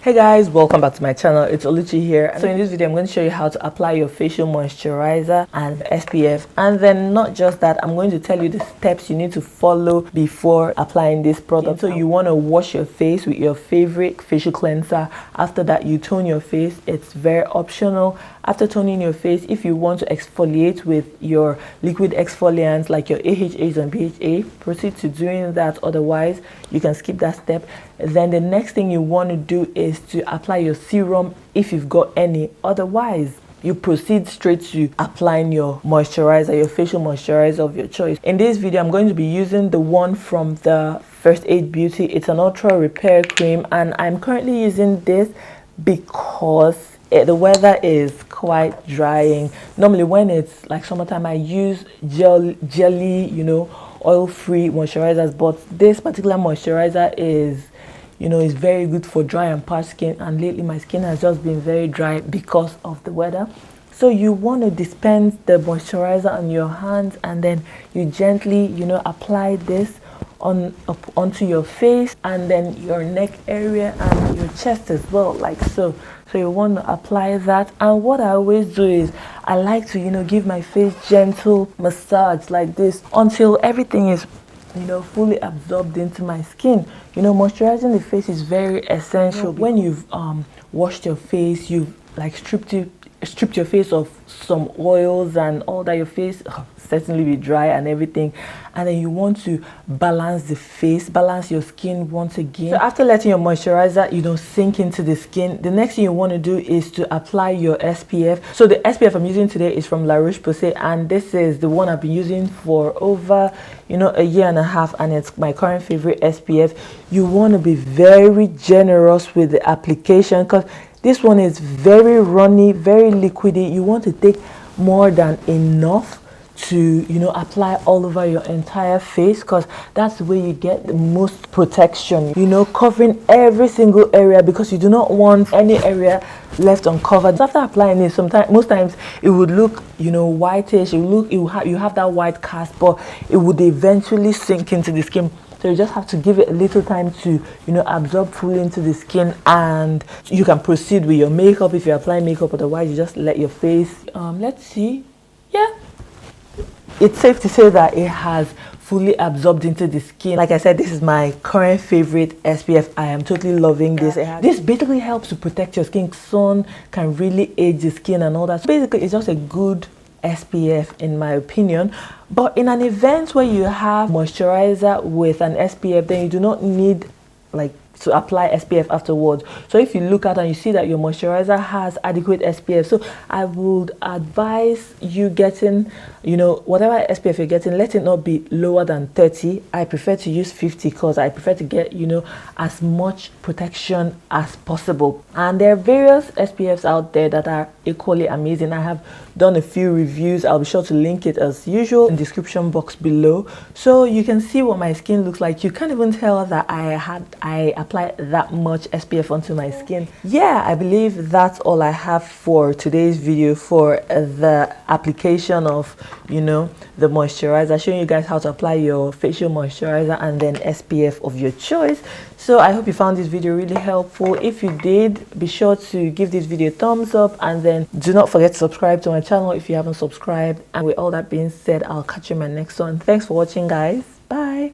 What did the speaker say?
Hey guys, welcome back to my channel. It's Oluchi here. So in this video I'm going to show you how to apply your facial moisturizer and SPF, and then not just that, I'm going to tell you the steps you need to follow before applying this product. So you want to wash your face with your favorite facial cleanser. After that, you tone your face. It's very optional. After toning your face, if you want to exfoliate with your liquid exfoliants like your AHAs and BHA, proceed to doing that. Otherwise, you can skip that step. Then the next thing you want to do is to apply your serum if you've got any. Otherwise, you proceed straight to applying your moisturizer, your facial moisturizer of your choice. In this video, I'm going to be using the one from the First Aid Beauty. It's an ultra repair cream, and I'm currently using this because the weather is quite drying. Normally when it's like summertime, I use jelly, oil-free moisturizers, but this particular moisturizer is very good for dry and parched skin, and lately my skin has just been very dry because of the weather. So you want to dispense the moisturizer on your hands, and then you gently apply this onto your face, and then your neck area and your chest as well, like so. So you want to apply that, and what I always do is I like to give my face gentle massage like this until everything is fully absorbed into my skin. Moisturizing the face is very essential. When you've washed your face, you've like stripped your face of some oils and all that, your face certainly be dry and everything, and then you want to balance your skin once again. So after letting your moisturizer sink into the skin, the next thing you want to do is to apply your SPF. So the SPF I'm using today is from La Roche-Posay, and this is the one I've been using for over a year and a half, and it's my current favorite SPF. You want to be very generous with the application because this one is very runny, very liquidy. You want to take more than enough to apply all over your entire face, because that's the way you get the most protection, covering every single area, because you do not want any area left uncovered. So after applying it, most times it would look whitish. You have that white cast, but it would eventually sink into the skin. So you just have to give it a little time to absorb fully into the skin, and you can proceed with your makeup if you're applying makeup. Otherwise, you just let your face let's see, yeah, it's safe to say that it has fully absorbed into the skin. Like I said, this is my current favorite SPF. I am totally loving this. This basically helps to protect your skin. Sun can really age the skin and all that. So basically, it's just a good SPF in my opinion. But in an event where you have moisturizer with an SPF, then you do not need to apply SPF afterwards. So if you look at and you see that your moisturizer has adequate SPF, so I would advise you getting whatever SPF you're getting, let it not be lower than 30. I prefer to use 50 because I prefer to get as much protection as possible. And there are various SPFs out there that are equally amazing. I have done a few reviews. I'll be sure to link it as usual in the description box below, so you can see what my skin looks like. You can't even tell that I apply that much SPF onto my skin. Yeah, I believe that's all I have for today's video for the application of the moisturizer, showing you guys how to apply your facial moisturizer and then SPF of your choice. So I hope you found this video really helpful. If you did, be sure to give this video a thumbs up, and then do not forget to subscribe to my channel if you haven't subscribed. And with all that being said, I'll catch you in my next one. Thanks for watching, guys.